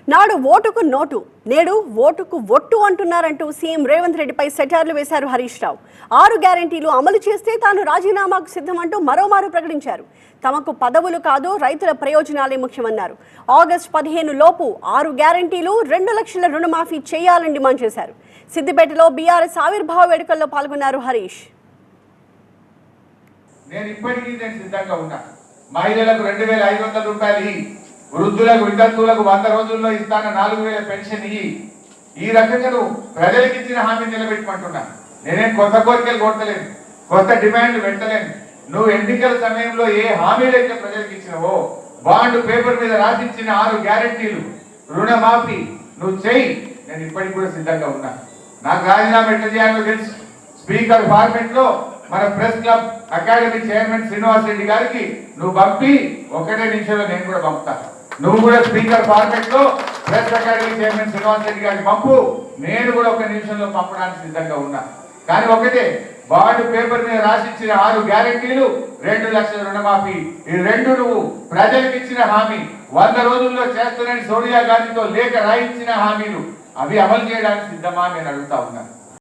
నాడు ఓటుకు నోటు నేడు ఓటుకు ఒట్టు అంటున్నారంటూ సీఎం రేవంత్ రెడ్డిపై సెటార్లు వేశారు హరీష్ రావు. 6 గ్యారెంటీలు అమలు చేస్తే తాను రాజీనామాకు సిద్ధమంటూ మరోమారు ప్రకటించారు. తమకు పదవులు కాదు రైతుల ప్రయోజనాలే ముఖ్యమన్నారు. ఆగస్టు 15 లోపు 6 గ్యారెంటీలు 2 లక్షల రుణమాఫీ చేయాలని డిమాండ్ చేశారు. సిద్దిపేటలో బీఆర్ఎస్ ఆవిర్భావ వేడుకల్లో పాల్గొన్నారు హరీష్. నేను ఇప్పటికీ సిద్ధంగా ఉన్నా. మహిళలకు 2500 రూపాయలు, వృద్ధులకు వితంతువులకు 100 రోజుల్లో ఇస్తాన 4000 పెన్షన్ ఈ రకంగా నువ్వు ప్రజలకు ఇచ్చిన హామీ నిలబెట్టుకుంటున్నా. నేనేం కొత్త కోరికలు కొట్టలేను, కొత్త డిమాండ్లు పెట్టలేను. నువ్వు ఎన్నికల సమయంలో ఏ హామీలైతే ప్రజలకు ఇచ్చినవో బాండ్ పేపర్ మీద రాసిచ్చిన 6 గ్యారెంటీలు రుణమాఫీ నువ్వు చెయ్యి. నేను ఇప్పటికి కూడా సిద్ధంగా ఉన్నా. నాకు రాజీనామా ఎట్లా చేయాలో తెలుసు. స్పీకర్ ఫార్మెట్ లో మన press club academy chairman Srinivas Reddy గారికి నువ్వు పంపి 1 నిమిషంలో నేను కూడా పంపుతా. నువ్వు కూడా స్పీకర్ ఫార్మెట్ లో press academy chairman Srinivas Reddy గారికి పంపు. నేను కూడా 1 నిమిషంలో పంపడానికి సిద్ధంగా ఉన్నా. కానీ ఒకటే, బాండ్ పేపర్ మీద రాసిచ్చిన 6 గ్యారెంటీలు 2 లక్షల రుణమాఫీ, ఈ 2 నువ్వు ప్రజలకు ఇచ్చిన హామీ, 100 రోజుల్లో చేస్తున్న సోనియా గాంధీతో లేఖ రాయించిన హామీలు, అవి అమలు చేయడానికి సిద్ధమా నేను అడుగుతా ఉన్నా.